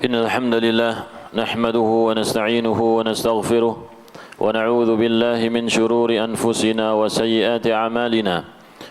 إن الحمد لله نحمده ونستعينه ونستغفره ونعوذ بالله من شرور أنفسنا وسيئات أعمالنا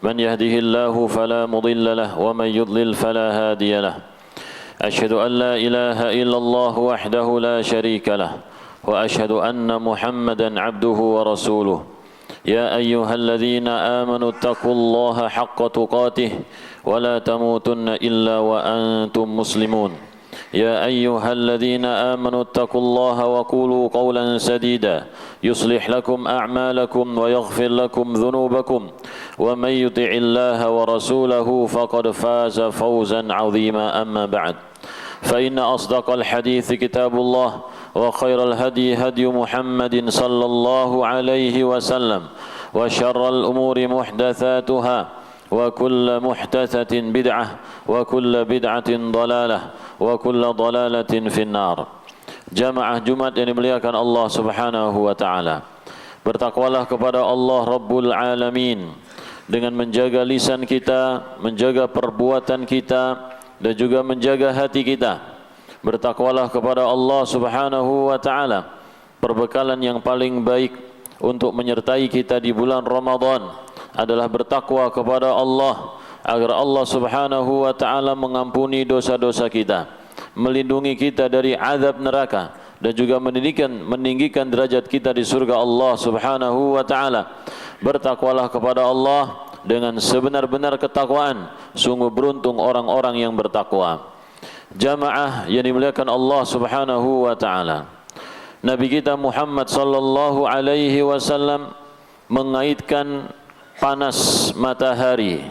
من يهده الله فلا مضل له ومن يضلل فلا هادي له أشهد أن لا إله إلا الله وحده لا شريك له وأشهد أن محمدا عبده ورسوله يا أيها الذين آمنوا اتقوا الله حق تقاته ولا تموتن إلا وأنتم مسلمون يا أيها الذين آمنوا اتقوا الله وقولوا قولا سديدا يصلح لكم أعمالكم ويغفر لكم ذنوبكم ومن يطع الله ورسوله فقد فاز فوزا عظيما أما بعد فإن أصدق الحديث كتاب الله وخير الهدي هدي محمد صلى الله عليه وسلم وشر الأمور محدثاتها وكل محدثة بدعة وكل بدعة ضلالة وكل ضلالة في النار. Jamaah Jumat yang dimuliakan Allah Subhanahu wa taala. Bertakwalah kepada Allah Rabbul Alamin dengan menjaga lisan kita, menjaga perbuatan kita dan juga menjaga hati kita. Bertakwalah kepada Allah Subhanahu wa taala, perbekalan yang paling baik untuk menyertai kita di bulan Ramadan adalah bertakwa kepada Allah agar Allah Subhanahu wa taala mengampuni dosa-dosa kita, melindungi kita dari azab neraka dan juga meninggikan derajat kita di surga Allah Subhanahu wa taala. Bertakwalah kepada Allah dengan sebenar-benar ketakwaan. Sungguh beruntung orang-orang yang bertakwa. Jamaah yang dimuliakan Allah Subhanahu wa taala. Nabi kita Muhammad sallallahu alaihi wasallam mengaitkan panas matahari,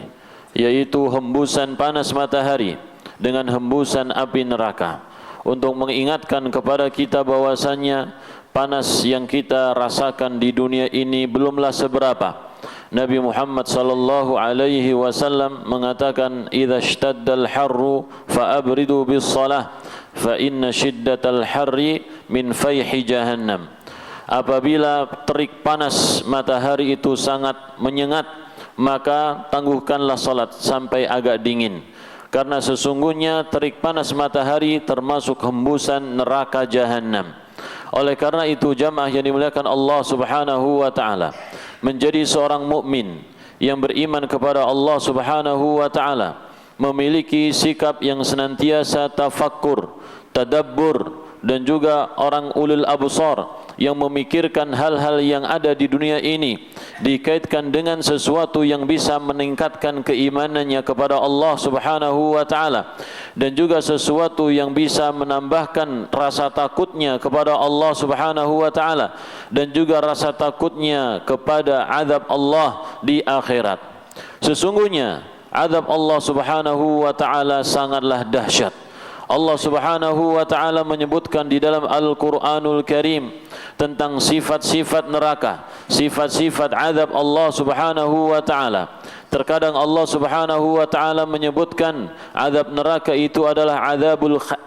yaitu hembusan panas matahari dengan hembusan api neraka, untuk mengingatkan kepada kita bahwasannya panas yang kita rasakan di dunia ini belumlah seberapa. Nabi Muhammad sallallahu alaihi wasallam mengatakan, "Idza ishtaddal harru fa abridu bis shalah fa inna shiddatal harri min fayhi jahannam." Apabila terik panas matahari itu sangat menyengat, maka tangguhkanlah salat sampai agak dingin, karena sesungguhnya terik panas matahari termasuk hembusan neraka jahannam. Oleh karena itu, jamaah yang dimuliakan Allah Subhanahu wa taala, menjadi seorang mukmin yang beriman kepada Allah Subhanahu wa taala memiliki sikap yang senantiasa tafakkur, tadabbur, dan juga orang ulul absar yang memikirkan hal-hal yang ada di dunia ini dikaitkan dengan sesuatu yang bisa meningkatkan keimanannya kepada Allah Subhanahu wa taala, dan juga sesuatu yang bisa menambahkan rasa takutnya kepada Allah Subhanahu wa taala, dan juga rasa takutnya kepada azab Allah di akhirat. Sesungguhnya azab Allah Subhanahu wa taala sangatlah dahsyat. Allah Subhanahu wa taala menyebutkan di dalam Al-Qur'anul Karim tentang sifat-sifat neraka, sifat-sifat azab Allah Subhanahu wa taala. Terkadang Allah Subhanahu wa taala menyebutkan azab neraka itu adalah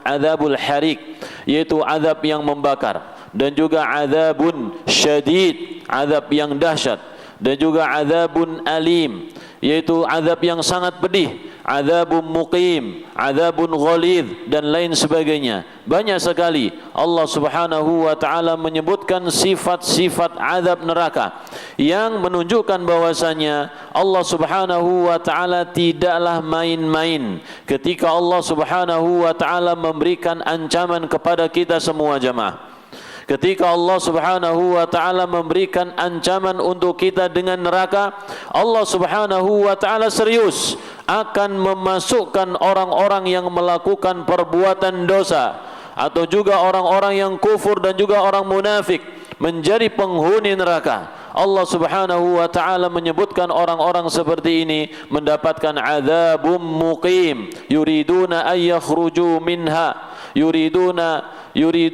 azabul harik, yaitu azab yang membakar, dan juga azabun syadid, azab yang dahsyat, dan juga azabun alim, yaitu azab yang sangat pedih, azabun muqim, azabun ghalidh, dan lain sebagainya. Banyak sekali Allah Subhanahu wa taala menyebutkan sifat-sifat azab neraka yang menunjukkan bahwasanya Allah Subhanahu wa taala tidaklah main-main ketika Allah Subhanahu wa taala memberikan ancaman kepada kita semua jamaah. Ketika Allah Subhanahu wa taala memberikan ancaman untuk kita dengan neraka, Allah Subhanahu wa taala serius akan memasukkan orang-orang yang melakukan perbuatan dosa atau juga orang-orang yang kufur dan juga orang munafik menjadi penghuni neraka. Allah Subhanahu wa taala menyebutkan orang-orang seperti ini mendapatkan azabum muqim, yuriduna ay yakhruju minha,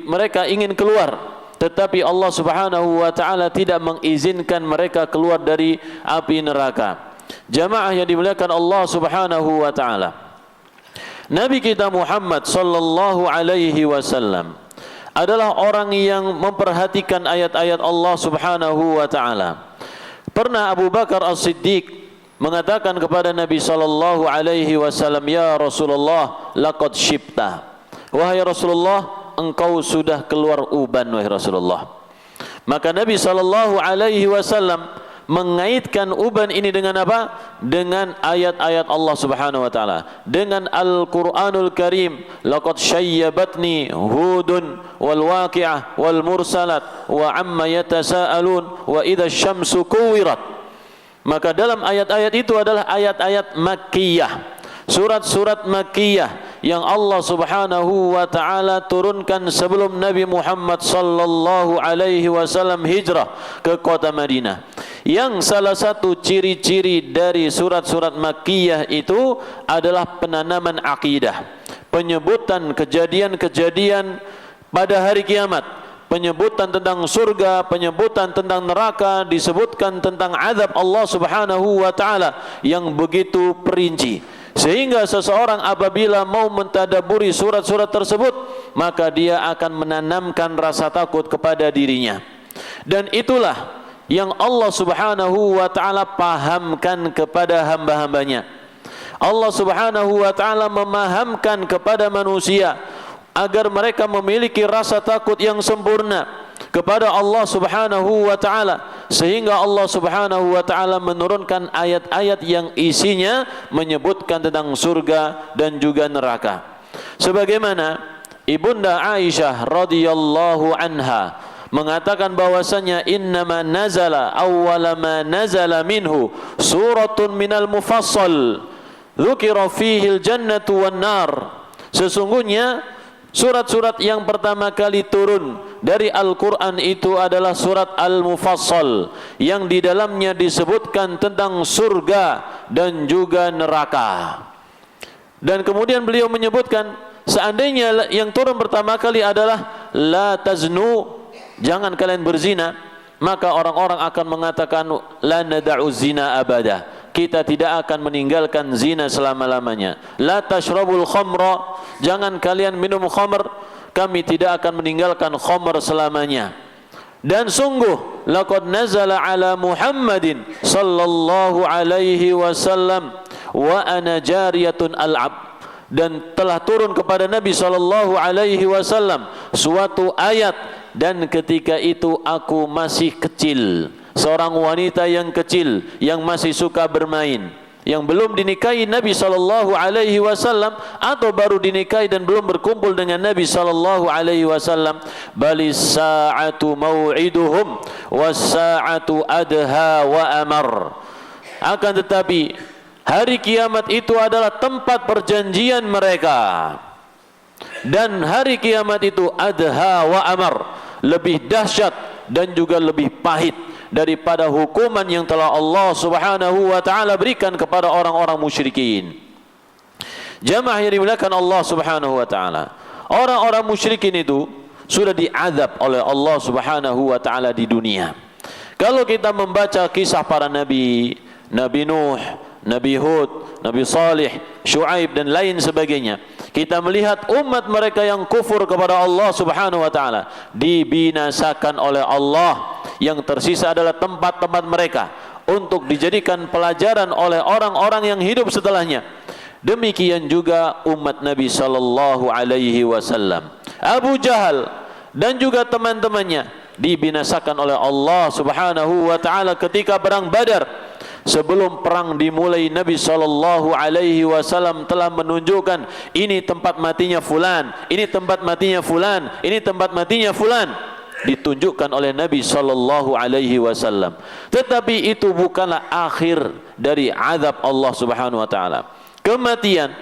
mereka ingin keluar, tetapi Allah Subhanahu wa taala tidak mengizinkan mereka keluar dari api neraka. Jamaah yang dimuliakan Allah Subhanahu wa taala, Nabi kita Muhammad sallallahu alaihi wasallam adalah orang yang memperhatikan ayat-ayat Allah Subhanahu wa taala. Pernah Abu Bakar As-Siddiq mengatakan kepada Nabi sallallahu alaihi wasallam, "Ya Rasulullah, laqad syibta." wahai Rasulullah, engkau sudah keluar uban wahai Rasulullah. Maka Nabi SAW mengaitkan uban ini dengan apa? Dengan ayat-ayat Allah Subhanahu wa taala, dengan Al-Qur'anul Karim. Laqad syayyabatni hudun wal waqi'ah wal mursalat wa amma yatasaalun wa idza syamsu kuwirat. Maka dalam ayat-ayat itu adalah ayat-ayat makkiyah, surat-surat makkiyah yang Allah Subhanahu wa taala turunkan sebelum Nabi Muhammad sallallahu alaihi wasallam hijrah ke kota Madinah. Yang salah satu ciri-ciri dari surat-surat makkiyah itu adalah penanaman akidah, penyebutan kejadian-kejadian pada hari kiamat, penyebutan tentang surga, penyebutan tentang neraka, disebutkan tentang azab Allah Subhanahu wa taala yang begitu perinci. Sehingga seseorang apabila mau mentadaburi surat-surat tersebut, maka dia akan menanamkan rasa takut kepada dirinya. Dan itulah yang Allah Subhanahu wa taala pahamkan kepada hamba-hambanya. Allah Subhanahu wa taala memahamkan kepada manusia agar mereka memiliki rasa takut yang sempurna kepada Allah Subhanahu wa taala, sehingga Allah Subhanahu wa taala menurunkan ayat-ayat yang isinya menyebutkan tentang surga dan juga neraka. Sebagaimana Ibunda Aisyah radhiyallahu anha mengatakan bahwasanya innama nazala awwala ma nazala minhu suratun minal mufassal dzukira fihi al-jannatu wan nar. Sesungguhnya surat-surat yang pertama kali turun dari Al-Quran itu adalah surat Al-Mufassal, yang di dalamnya disebutkan tentang surga dan juga neraka. Dan kemudian beliau menyebutkan, seandainya yang turun pertama kali adalah la taznu, jangan kalian berzina, maka orang-orang akan mengatakan la nada'u zina abada, kita tidak akan meninggalkan zina selama-lamanya. La tashrabul khamra, jangan kalian minum khamr, kami tidak akan meninggalkan khamr selamanya. Dan sungguh laqad nazala ala Muhammadin sallallahu alaihi wasallam wa ana jariyatun al'ab, dan telah turun kepada Nabi sallallahu alaihi wasallam suatu ayat, dan ketika itu aku masih kecil, seorang wanita yang kecil yang masih suka bermain, yang belum dinikahi Nabi sallallahu alaihi wasallam atau baru dinikahi dan belum berkumpul dengan Nabi sallallahu alaihi wasallam. Balis sa'atu mau'iduhum was sa'atu adha wa amar. Akan tetapi hari kiamat itu adalah tempat perjanjian mereka, dan hari kiamat itu adha wa amar, lebih dahsyat dan juga lebih pahit daripada hukuman yang telah Allah Subhanahu wa taala berikan kepada orang-orang musyrikin. Jamaah yang dimuliakan Allah Subhanahu wa taala, orang-orang musyrikin itu sudah diazab oleh Allah Subhanahu wa taala di dunia. Kalau kita membaca kisah para nabi, Nabi Nuh, Nabi Hud, Nabi Salih, Syuaib dan lain sebagainya, kita melihat umat mereka yang kufur kepada Allah Subhanahu wa taala dibinasakan oleh Allah. Yang tersisa adalah tempat-tempat mereka untuk dijadikan pelajaran oleh orang-orang yang hidup setelahnya. Demikian juga umat Nabi sallallahu alaihi wasallam. Abu Jahal dan juga teman-temannya dibinasakan oleh Allah Subhanahu wa taala ketika perang Badar. Sebelum perang dimulai, Nabi sallallahu alaihi wasallam telah menunjukkan ini tempat matinya fulan, ini tempat matinya fulan, ini tempat matinya fulan, ditunjukkan oleh Nabi sallallahu alaihi wasallam. Tetapi itu bukanlah akhir dari azab Allah Subhanahu wa taala. Kematian,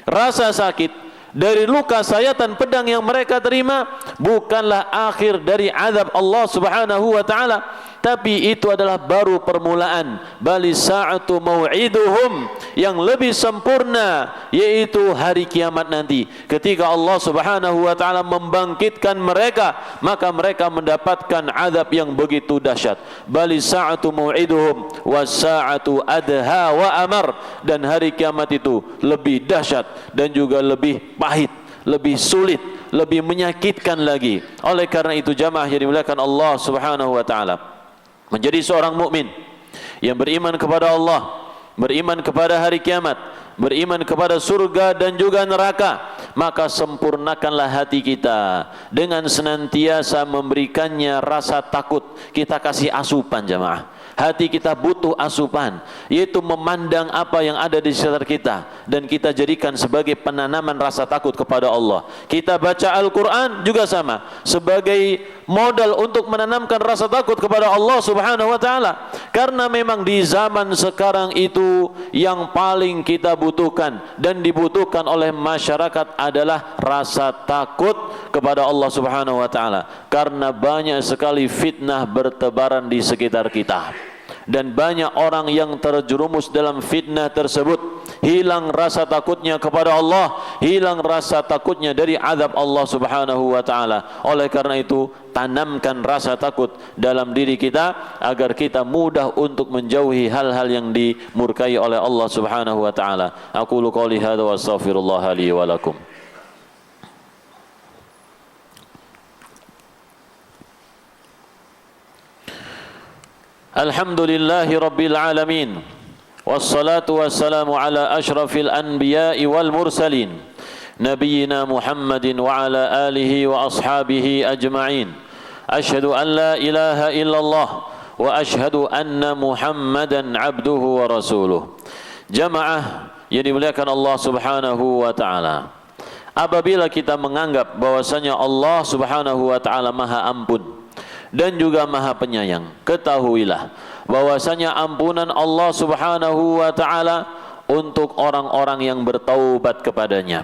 rasa sakit dari luka sayatan pedang yang mereka terima bukanlah akhir dari azab Allah Subhanahu wa taala, tapi itu adalah baru permulaan. Balis sa'atu mau'iduhum, yang lebih sempurna yaitu hari kiamat nanti, ketika Allah Subhanahu wa taala membangkitkan mereka, maka mereka mendapatkan azab yang begitu dahsyat. Balis sa'atu mau'iduhum was sa'atu adha wa amar, dan hari kiamat itu lebih dahsyat dan juga lebih pahit, lebih sulit, lebih menyakitkan lagi. Oleh karena itu jamaah yang dimuliakan Allah Subhanahu wa taala, menjadi seorang mukmin yang beriman kepada Allah, beriman kepada hari kiamat, beriman kepada surga dan juga neraka, maka sempurnakanlah hati kita dengan senantiasa memberikannya rasa takut. Kita kasih asupan jamaah. Hati kita butuh asupan, yaitu memandang apa yang ada di sekitar kita, dan kita jadikan sebagai penanaman rasa takut kepada Allah. Kita baca Al-Quran juga sama, sebagai modal untuk menanamkan rasa takut kepada Allah subhanahu wa ta'ala. Karena memang di zaman sekarang itu yang paling kita butuhkan dan dibutuhkan oleh masyarakat adalah rasa takut kepada Allah subhanahu wa ta'ala. Karena banyak sekali fitnah bertebaran di sekitar kita, dan banyak orang yang terjerumus dalam fitnah tersebut. Hilang rasa takutnya kepada Allah, hilang rasa takutnya dari azab Allah subhanahu wa ta'ala. Oleh karena itu, tanamkan rasa takut dalam diri kita agar kita mudah untuk menjauhi hal-hal yang dimurkai oleh Allah subhanahu wa ta'ala. Aqulu qouli hadza wa astaghfirullah li wa lakum. Alhamdulillahi Rabbil Alamin, wassalatu wassalamu ala ashrafil anbiya'i wal mursalin, Nabiyyina Muhammadin wa ala alihi wa ashabihi ajma'in. Ashhadu an la ilaha illallah wa ashhadu anna Muhammadan abduhu wa rasuluh. Jamaah yang dimuliakan Allah subhanahu wa ta'ala, apabila kita menganggap bahwasanya Allah subhanahu wa ta'ala maha ampun dan juga maha penyayang, ketahuilah bahwasanya ampunan Allah subhanahu wa ta'ala untuk orang-orang yang bertaubat kepadanya.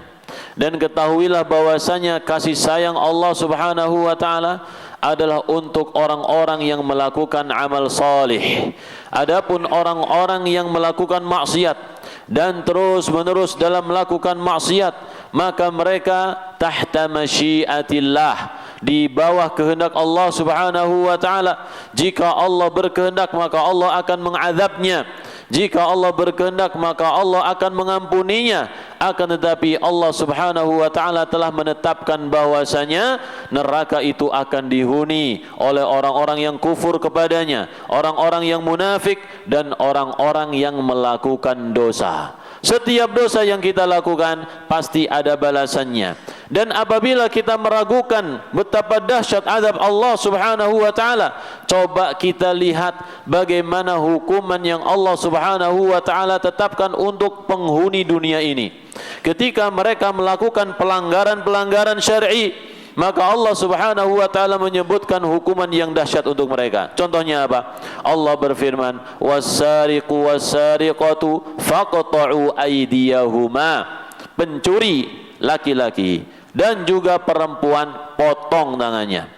Dan ketahuilah bahwasanya kasih sayang Allah subhanahu wa ta'ala adalah untuk orang-orang yang melakukan amal salih. Adapun orang-orang yang melakukan maksiat dan terus menerus dalam melakukan maksiat, maka mereka tahta masyiatillah, di bawah kehendak Allah subhanahu wa ta'ala. Jika Allah berkehendak maka Allah akan mengazabnya, jika Allah berkehendak maka Allah akan mengampuninya. Akan tetapi Allah subhanahu wa ta'ala telah menetapkan bahwasanya neraka itu akan dihuni oleh orang-orang yang kufur kepadanya, orang-orang yang munafik, dan orang-orang yang melakukan dosa. Setiap dosa yang kita lakukan pasti ada balasannya. Dan apabila kita meragukan betapa dahsyat azab Allah subhanahu wa ta'ala, coba kita lihat bagaimana hukuman yang Allah subhanahu wa ta'ala tetapkan untuk penghuni dunia ini. Ketika mereka melakukan pelanggaran-pelanggaran syar'i, maka Allah subhanahu wa ta'ala menyebutkan hukuman yang dahsyat untuk mereka. Contohnya apa? Allah berfirman, "Was-sariqu was-sariqatu faqta'u aydiyahuma." Pencuri laki-laki dan juga perempuan, potong tangannya.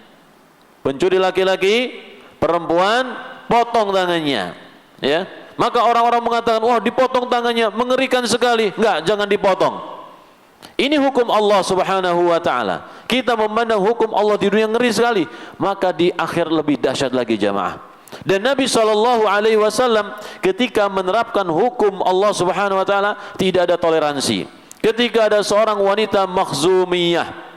Pencuri laki-laki, perempuan, potong tangannya. Ya, maka orang-orang mengatakan, wah dipotong tangannya, mengerikan sekali. Enggak, jangan dipotong. Ini hukum Allah subhanahu wa ta'ala. Kita memandang hukum Allah di dunia ngeri sekali, maka di akhir lebih dahsyat lagi jamaah. Dan Nabi SAW ketika menerapkan hukum Allah subhanahu wa ta'ala tidak ada toleransi. Ketika ada seorang wanita Makhzumiyah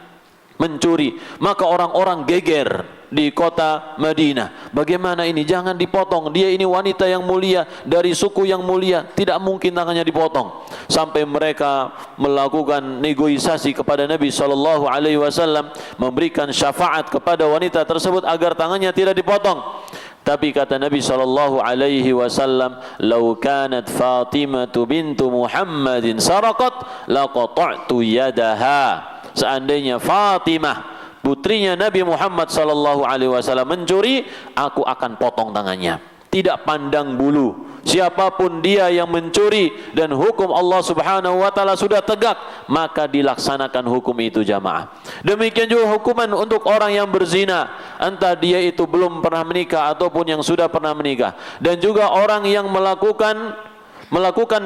mencuri, maka orang-orang geger di kota Madinah. Bagaimana ini? Jangan dipotong. Dia ini wanita yang mulia, dari suku yang mulia, tidak mungkin tangannya dipotong. Sampai mereka melakukan negosiasi kepada Nabi SAW, memberikan syafaat kepada wanita tersebut agar tangannya tidak dipotong. Tapi kata Nabi SAW, "Lau kanat Fatimah bintu Muhammadin saraqat laqata'tu yadaha." Seandainya Fatimah, putrinya Nabi Muhammad SAW mencuri, aku akan potong tangannya. Tidak pandang bulu siapapun dia yang mencuri, dan hukum Allah subhanahu wa ta'ala sudah tegak, maka dilaksanakan hukum itu jamaah. Demikian juga hukuman untuk orang yang berzina, entah dia itu belum pernah menikah ataupun yang sudah pernah menikah, dan juga orang yang melakukan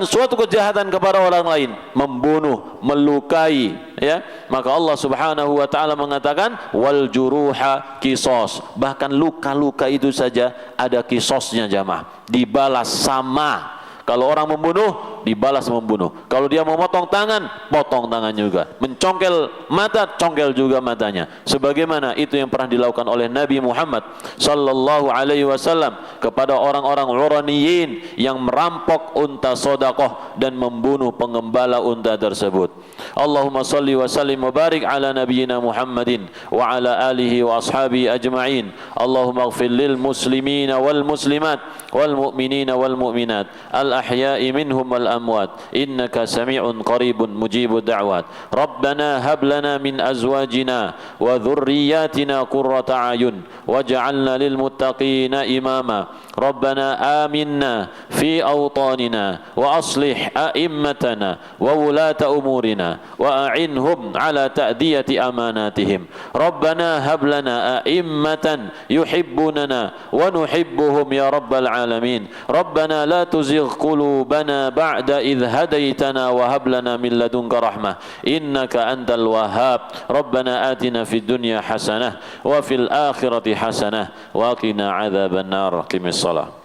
suatu kejahatan kepada orang lain, membunuh, melukai, ya, maka Allah subhanahu wa ta'ala mengatakan wal juruha kisos. Bahkan luka-luka itu saja ada kisosnya jamaah, dibalas sama. Kalau orang membunuh, dibalas membunuh. Kalau dia memotong tangan, potong tangan juga. Mencongkel mata, congkel juga matanya. Sebagaimana itu yang pernah dilakukan oleh Nabi Muhammad sallallahu alaihi wasallam kepada orang-orang Uraniyin yang merampok unta sedekah dan membunuh penggembala unta tersebut. Allahumma salli wa sallim wa barik ala nabiyyina Muhammadin wa ala alihi wa ashabihi ajma'in. Allahumma ighfir lil muslimina wal muslimat wal mu'minina wal mu'minat al ahya'i minhum wal amwat innaka sami'un qaribun mujibud da'wat. Rabbana hab lana min azwajina wa dhurriyyatina qurrata a'yun waj'alna lil muttaqina imama. Rabbana aminna fi awtanina wa aslih a'immatana wa wulata umurina wa a'inhum ala ta'diyati amanatihim. Rabbana hab lana a'immatan yuhibbunana wa nuhibbuhum ya rabbal alamin. Rabbana la tuzigh qulubana ba'da idh hadaytana wa hab lana min ladunka rahmah innaka antal wahhab. Rabbana atina fid dunya hasanah wa fil akhirati hasanah wa qina adzaban nar. Qimis shalah.